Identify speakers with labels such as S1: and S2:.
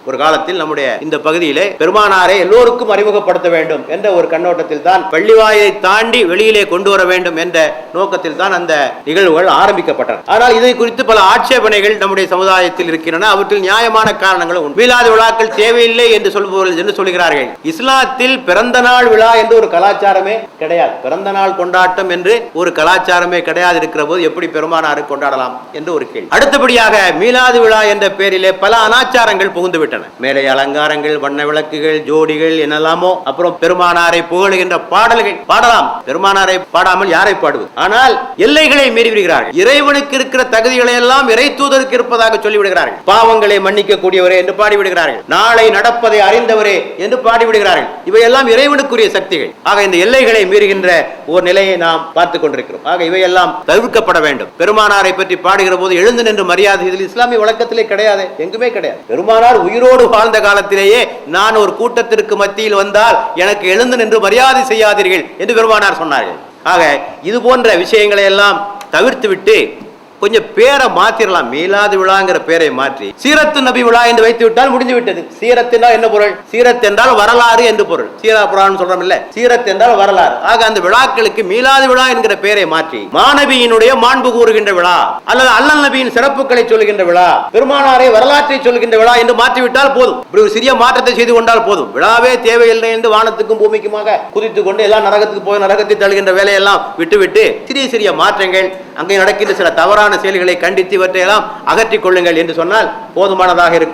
S1: ஒரு காலத்தில் நம்முடைய இந்த பகுதியிலே பெருமானாரை எல்லோருக்கும் அறிமுகப்படுத்த வேண்டும் என்ற ஒரு கண்ணோட்டத்தில் தான் பள்ளிவாயை தாண்டி வெளியிலே கொண்டு வர வேண்டும் என்ற நோக்கத்தில் தான் அந்த நிகழ்வுகள் ஆரம்பிக்கப்பட்டன. ஆனால் இதை குறித்து பல ஆட்சேபனைகள் நம்முடைய சமுதாயத்தில் இருக்கின்றன. அவற்றில் நியாயமான காரணங்களும் மீலாது விழாக்கள் தேவையில்லை என்று சொல்பவர்கள் என்று சொல்கிறார்கள். இஸ்லாத்தில் பிறந்த நாள் விழா என்று ஒரு கலாச்சாரமே கிடையாது. பிறந்த நாள் கொண்டாட்டம் என்று ஒரு கலாச்சாரமே கிடையாது. இருக்கிற போது எப்படி பெருமானாரை கொண்டாடலாம் என்று ஒரு கேள்வி. அடுத்தபடியாக மீலாது விழா என்ற பெயரிலே பல அனாச்சாரங்கள் புகுந்து விட்டன. மேலே அலங்காரங்கள், வண்ண விளக்குகள், ஜோடிகள் என்னெல்லாமோ, அப்புறம் பெருமானாரை புகழுகின்ற பாடல்கள் பாடலாம். பெருமானாரை பாடாமல் யாரை பாடுவது? ஆனால் எல்லைகளை மீறி விடுகிறார்கள். இறைவனுக்கு இருக்கிற தகுதிகளை எல்லாம் இறை தூதருக்கு இருப்பதாக சொல்லிவிடுகிறார்கள். பாவங்களை மன்னிக்க கூடியவரே என்று பாடிவிடுகிறார்கள். நாளை நடப்பதை அறிந்தவரே என்று பாடிவிடுகிறார்கள். இவையெல்லாம் இறைவனுக்குரிய சக்திகள். ஆக இந்த எல்லைகளை மீறுகின்ற ஒரு நிலையை நாம் பார்த்துக் கொண்டிருக்கிறோம். ஆக இவையெல்லாம் தவிர்க்கப்பட வேண்டும். பெருமானாரை பற்றி பாடுகிற போது எழுந்து நின்று மரியாதை, இதில் இஸ்லாமிய வழக்கத்திலே கிடையாது, எங்குமே கிடையாது. பெருமானார் உயிரோடு வாழ்ந்த காலத்திலேயே நான் ஒரு கூட்டத்திற்கு மத்தியில் வந்தால் எனக்கு எழுந்து நின்று மரியாதை செய்யாதீர்கள் என்று பெருமானார் சொன்னார்கள். ஆக இது போன்ற விஷயங்களை எல்லாம் தவிர்த்து விட்டு கொஞ்சம் பேரை மாத்திரலாம். மீலாது விழாங்கிற பேரை மாற்றி சீரத்து நபி விழா என்று வைத்து விட்டால் முடிந்து விட்டது. சீரத் என்றால் என்ன பொருள்? சீரத் என்றால் வரலாறு என்று பொருள். சீரா புராணம் சொல்றோம் இல்ல, சீரத் என்றால் வரலாறு. ஆக அந்த விழாக்களுக்கு மீலாது விழா என்கிற பெயரை மாற்றி மாநபியினுடைய மாண்பு கூறுகின்ற விழா அல்லது அல்லல் நபியின் சிறப்புகளை சொல்கின்ற விழா, பெருமானாரை வரலாற்றை சொல்கின்ற விழா என்று மாற்றிவிட்டால் போதும். இப்படி ஒரு சிறிய மாற்றத்தை செய்து கொண்டால் போதும். விழாவே தேவையில்லை என்று வானத்துக்கும் பூமிக்குமாக குதித்துக் கொண்டு எல்லாம் நரகத்துக்கு போய் நரகத்தை தழுகின்ற வேலையெல்லாம் விட்டுவிட்டு சிறிய சிறிய மாற்றங்கள், அங்கே நடக்கின்ற சில தவறான செயல்களை கண்டித்து இவற்றையெல்லாம் அகற்றிக் கொள்ளுங்கள் என்று சொன்னால் போதுமானதாக இருக்கும்.